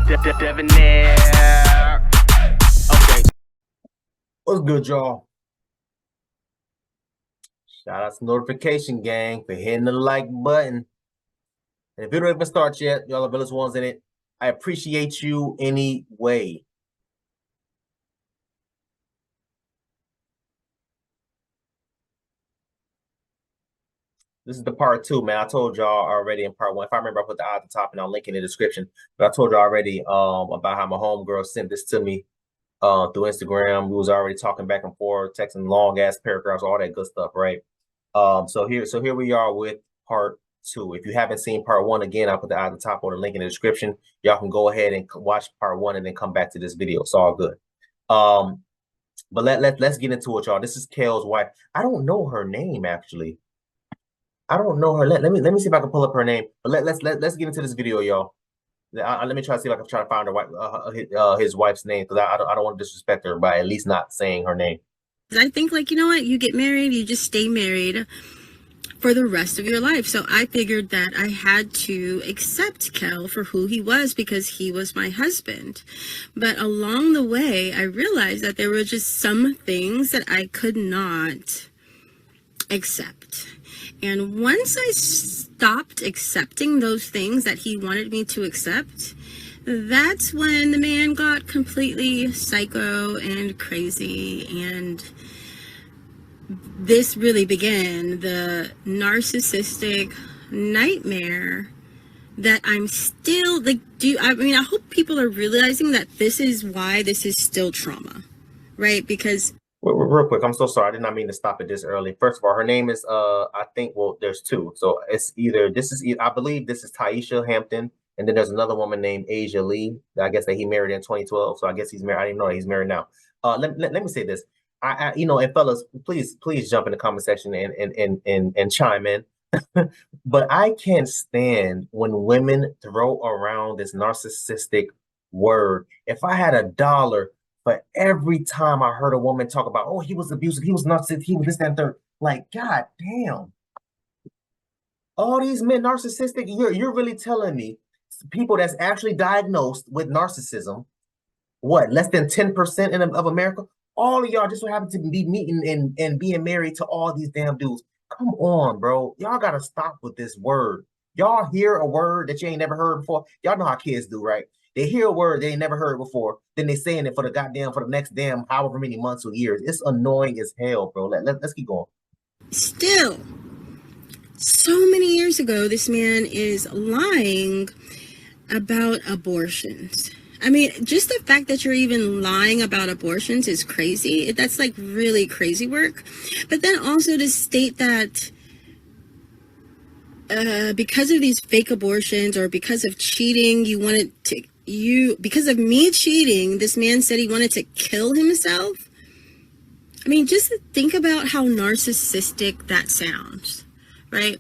Debonair. Okay. What's good, y'all? Shout out to Notification Gang for hitting the like button. And if you don't even start yet, y'all are village ones in it. I appreciate you anyway. This is the part 2, man. I told y'all already in part 1. If I remember, I put the eye at the top and I'll link in the description. But I told y'all already about how my homegirl sent this to me through Instagram. We was already talking back and forth, texting long ass paragraphs, all that good stuff, right? So here we are with part 2. If you haven't seen part 1, again, I'll put the eye at the top or the link in the description. Y'all can go ahead and watch part 1 and then come back to this video. It's all good. But let's get into it, y'all. This is Kale's wife. I don't know her name actually. I don't know her. Let me see if I can pull up her name. But let's get into this video, y'all. Let me try to see if I can try to find her wife, his wife's name, because I don't want to disrespect her by at least not saying her name. I think, like, you know what? You get married, you just stay married for the rest of your life. So I figured that I had to accept Kel for who he was because he was my husband. But along the way, I realized that there were just some things that I could not accept. And once I stopped accepting those things that he wanted me to accept, that's when the man got completely psycho and crazy, and this really began the narcissistic nightmare that I'm still like, I hope people are realizing that this is why this is still trauma, right? Because real quick, I'm so sorry. I did not mean to stop it this early. First of all, her name is I think, well, there's two. So it's I believe this is Tyisha Hampton, and then there's another woman named Asia Lee. I guess that he married in 2012. So I guess he's married. I didn't know that he's married now. Let me say this. And fellas, please jump in the comment section and chime in. But I can't stand when women throw around this narcissistic word. If I had $1 for every time I heard a woman talk about, oh, he was abusive, he was narcissistic, he was this, that, and third, like, god damn. All these men narcissistic, you're really telling me people that's actually diagnosed with narcissism, what, less than 10% of America? All of y'all just so happen to be meeting and being married to all these damn dudes. Come on, bro. Y'all gotta stop with this word. Y'all hear a word that you ain't never heard before. Y'all know how kids do, right? They hear a word they ain't never heard before, then they saying it for the next damn however many months or years. It's annoying as hell, bro. Let's keep going. Still, so many years ago, this man is lying about abortions. I mean, just the fact that you're even lying about abortions is crazy. That's like really crazy work. But then also to state that because of these fake abortions or because of cheating, because of me cheating, this man said he wanted to kill himself. I mean, just think about how narcissistic that sounds, right?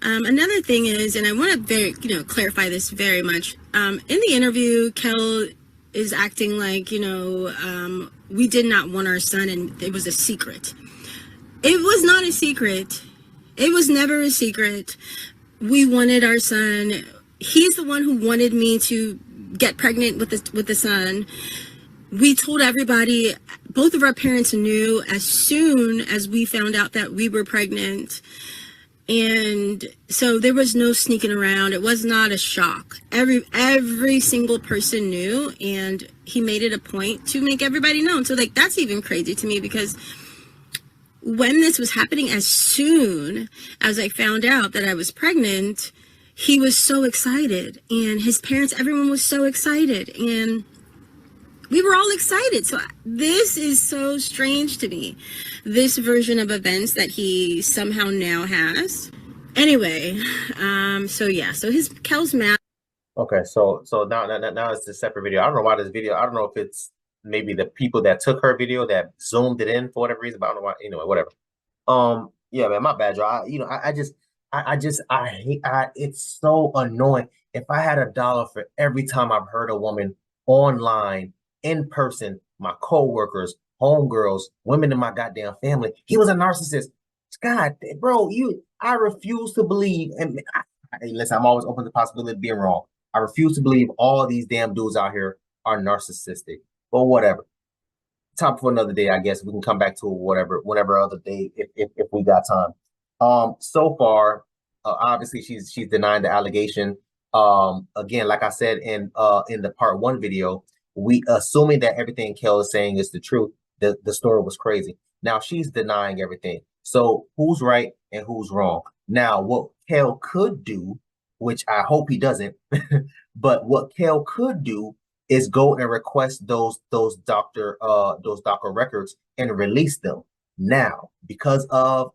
Another thing is, and I want to clarify this very much. In the interview, Kel is acting like, we did not want our son and it was a secret. It was not a secret. It was never a secret. We wanted our son. He's the one who wanted me to get pregnant with the son. We told everybody. Both of our parents knew as soon as we found out that we were pregnant. And so there was no sneaking around. It was not a shock. Every single person knew, and he made it a point to make everybody know. So like, that's even crazy to me, because when this was happening, as soon as I found out that I was pregnant, he was so excited, and his parents, everyone was so excited, and we were all excited. So this is so strange to me, this version of events that he somehow now has. Anyway, so his Kel's mad. Okay, so now it's a separate video. I don't know why this video. I don't know if it's maybe the people that took her video that zoomed it in for whatever reason, but I don't know why. Whatever. Yeah, man, my bad, y'all. I hate. It's so annoying. If I had $1 for every time I've heard a woman online, in person, my co-workers, homegirls, women in my goddamn family, he was a narcissist. God, bro, I refuse to believe. And listen, I'm always open to the possibility of being wrong. I refuse to believe all of these damn dudes out here are narcissistic. But whatever. Time for another day, I guess. We can come back to it whatever other day if we got time. So far, obviously she's denying the allegation. Again, like I said in the part 1 video, we assuming that everything Kel is saying is the truth. The story was crazy. Now she's denying everything. So who's right and who's wrong? Now, what Kel could do, which I hope he doesn't, but what Kel could do is go and request those doctor records and release them now because of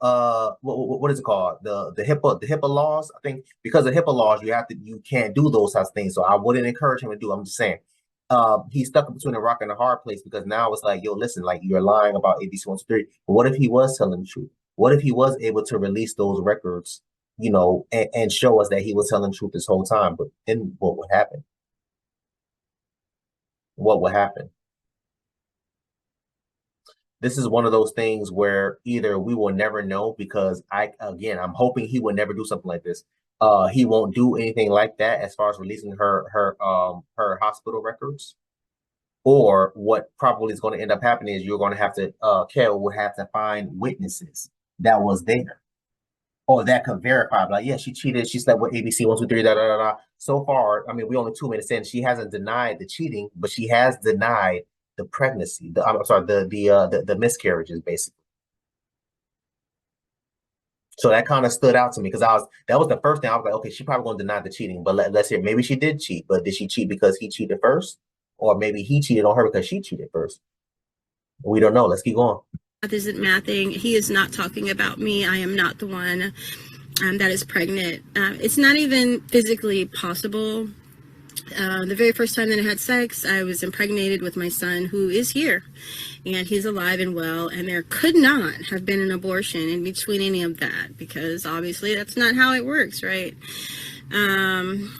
what is it called, the HIPAA laws. I think because of HIPAA laws you can't do those types of things. So I wouldn't encourage him to do. I'm just saying he's stuck between a rock and a hard place because now it's like, yo, listen, like you're lying about ABC 1, 2, 3. But what if he was telling the truth? What if he was able to release those records, and show us that he was telling the truth this whole time? But then what would happen? What would happen? This is one of those things where either we will never know, because I'm hoping he will never do something like this. He won't do anything like that as far as releasing her hospital records. Or what probably is going to end up happening is you're going to have to Kel will have to find witnesses that was there or that could verify, like, yeah, she cheated, she slept with ABC 1, 2, 3, da da da da. So far, I mean, we only 2 minutes in. She hasn't denied the cheating, but she has denied the pregnancy. The miscarriages, basically. So that kind of stood out to me because that was the first thing I was like, okay, she probably going to deny the cheating, but let's hear. Maybe she did cheat, but did she cheat because he cheated first, or maybe he cheated on her because she cheated first? We don't know. Let's keep going. Math isn't mathing. He is not talking about me. I am not the one that is pregnant. It's not even physically possible. The very first time that I had sex, I was impregnated with my son, who is here, and he's alive and well, and there could not have been an abortion in between any of that, because obviously that's not how it works, right?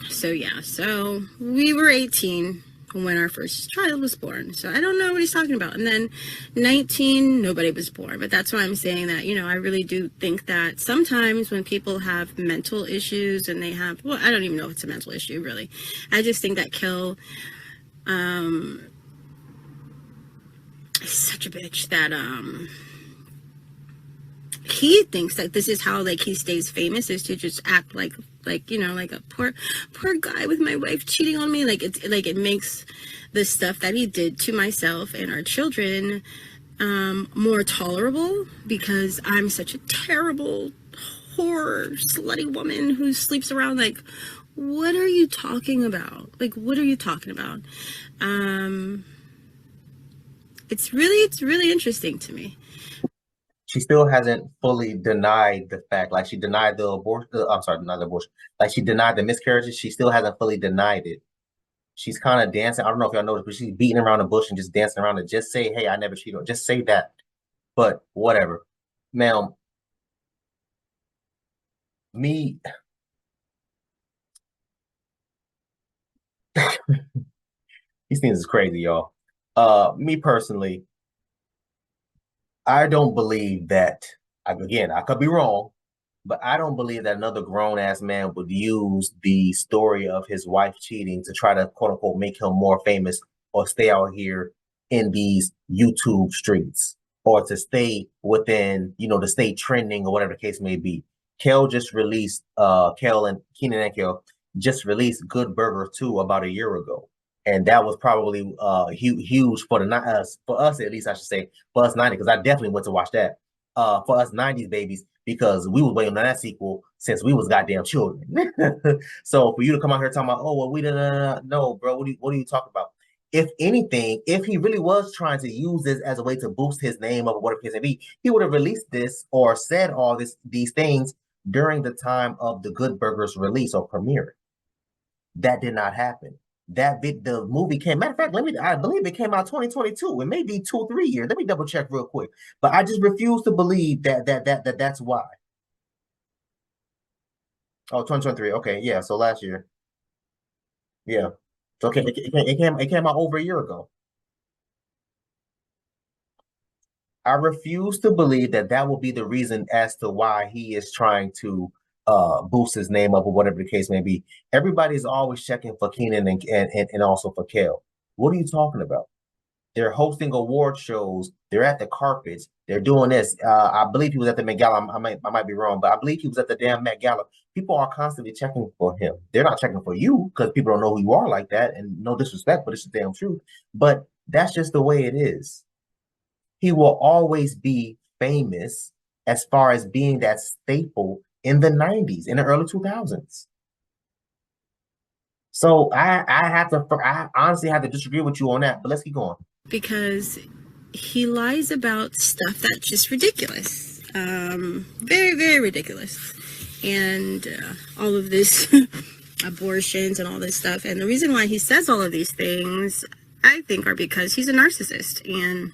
So we were 18 when our first child was born. So I don't know what he's talking about. And then 19, nobody was born. But that's why I'm saying that, I really do think that sometimes when people have mental issues and they have, well, I don't even know if it's a mental issue, really. I just think that Kel is such a bitch that he thinks that this is how, like, he stays famous, is to just act like a poor guy with my wife cheating on me. It makes the stuff that he did to myself and our children more tolerable, because I'm such a terrible whore, slutty woman who sleeps around. Like, what are you talking about? What are you talking about? It's really interesting to me. She still hasn't fully denied the fact. Like, she denied the abortion. I'm sorry, not the abortion. Like, she denied the miscarriages. She still hasn't fully denied it. She's kind of dancing. I don't know if y'all noticed, but she's beating around the bush and just dancing around it. Just say, hey, I never cheated. Just say that. But whatever. Ma'am, these things is crazy, y'all. Me personally, I don't believe that, again, I could be wrong, but I don't believe that another grown-ass man would use the story of his wife cheating to try to, quote-unquote, make him more famous or stay out here in these YouTube streets, or to stay within, to stay trending or whatever the case may be. Kel just released, Kel and Keenan and Kel just released Good Burger 2 about a year ago. And that was probably huge for us, at least I should say, for us 90, because I definitely went to watch that. For us 90s babies, because we was waiting on that sequel since we was goddamn children. So for you to come out here talking about, oh, well, we didn't know, bro, what are you talking about? If anything, if he really was trying to use this as a way to boost his name up or whatever it may be, he would have released this or said all these things during the time of the Good Burgers release or premiere. That did not happen. The movie came. Matter of fact, I believe it came out 2022. It may be 2 or 3 years. Let me double check real quick. But I just refuse to believe that's why. Oh, 2023. Okay, yeah. So last year. Yeah. So okay, it came out over a year ago. I refuse to believe that will be the reason as to why he is trying to boost his name up or whatever the case may be. Everybody's always checking for Keenan and also for Kel. What are you talking about? They're hosting award shows. They're at the carpets. They're doing this. I believe he was at the Met Gala. I might be wrong, but I believe he was at the damn Met Gala. People are constantly checking for him. They're not checking for you because people don't know who you are like that. And no disrespect, but it's the damn truth. But that's just the way it is. He will always be famous as far as being that staple in the 90s, in the early 2000s. So I honestly have to disagree with you on that, but let's keep going. Because he lies about stuff that's just ridiculous. Very, very ridiculous. And all of this abortions and all this stuff. And the reason why he says all of these things, I think, are because he's a narcissist. And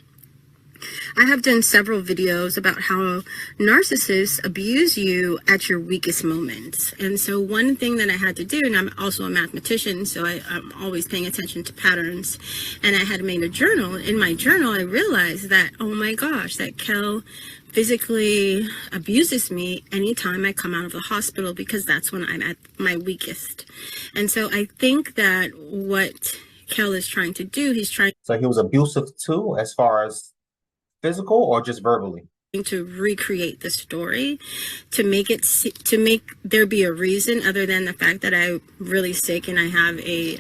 I have done several videos about how narcissists abuse you at your weakest moments. And so one thing that I had to do, and I'm also a mathematician, so I'm always paying attention to patterns, and I had made a journal. In my journal, I realized that, oh my gosh, that Kel physically abuses me anytime I come out of the hospital, because that's when I'm at my weakest. And so I think that what Kel is trying to do, So he was abusive too, as far as physical or just verbally? To recreate the story, to make there be a reason other than the fact that I'm really sick and I have a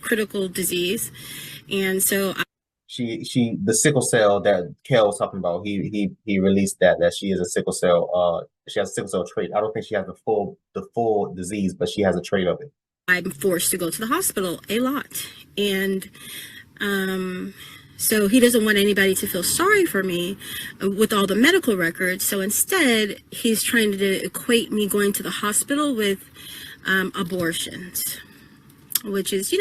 critical disease. And so the sickle cell that Kel was talking about, he released that she is a sickle cell, she has a sickle cell trait. I don't think she has the full disease, but she has a trait of it. I'm forced to go to the hospital a lot. And so he doesn't want anybody to feel sorry for me with all the medical records. So instead, he's trying to equate me going to the hospital with abortions, which is,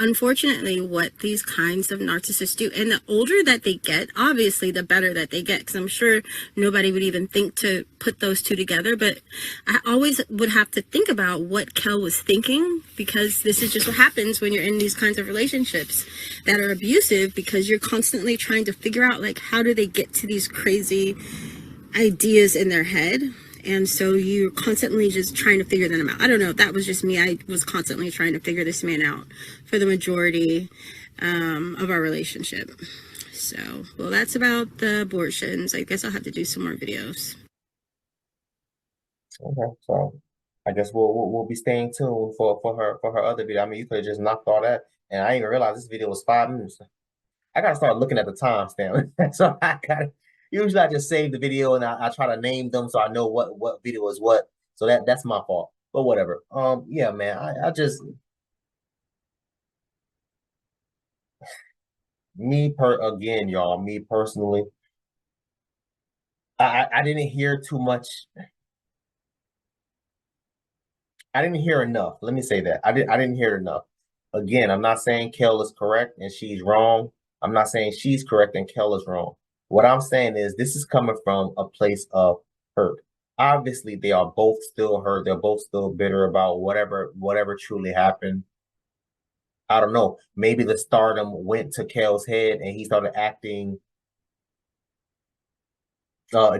unfortunately what these kinds of narcissists do. And the older that they get, obviously the better that they get, because I'm sure nobody would even think to put those two together. But I always would have to think about what Kel was thinking, because this is just what happens when you're in these kinds of relationships that are abusive, because you're constantly trying to figure out, like, how do they get to these crazy ideas in their head. And so you're constantly just trying to figure them out. I don't know. That was just me. I was constantly trying to figure this man out for the majority of our relationship. So, well, that's about the abortions. I guess I'll have to do some more videos. Okay, so I guess we'll be staying tuned for her other video. I mean, you could have just knocked all that, and I didn't even realize this video was 5 minutes. I gotta start looking at the timestamp. So usually I just save the video and I try to name them so I know what video is what. So that's my fault. But whatever. Yeah, man. I just me personally, I didn't hear too much. I didn't hear enough. Let me say that. I didn't hear enough. Again, I'm not saying Kel is correct and she's wrong. I'm not saying she's correct and Kel is wrong. What I'm saying is this is coming from a place of hurt. Obviously, they are both still hurt. They're both still bitter about whatever truly happened. I don't know. Maybe the stardom went to Kel's head and he started acting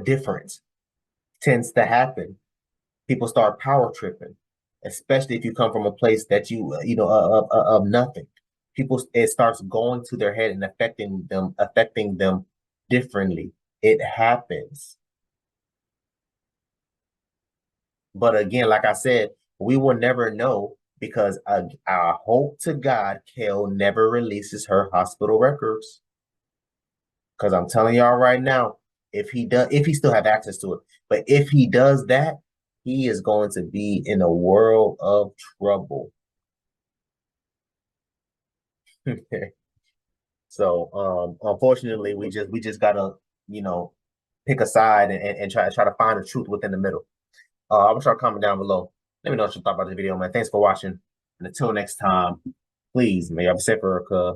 different. Tends to happen. People start power tripping, especially if you come from a place that of nothing. It starts going to their head and affecting them differently. It happens. But again, like I said, we will never know, because I hope to God Kel never releases her hospital records. Because I'm telling y'all right now, if he still have access to it, but if he does that, he is going to be in a world of trouble. So unfortunately, we just gotta pick a side and try to find the truth within the middle. I wish y'all comment down below. Let me know what you thought about this video, man. Thanks for watching, and until next time, please may y'all be safe, Erica.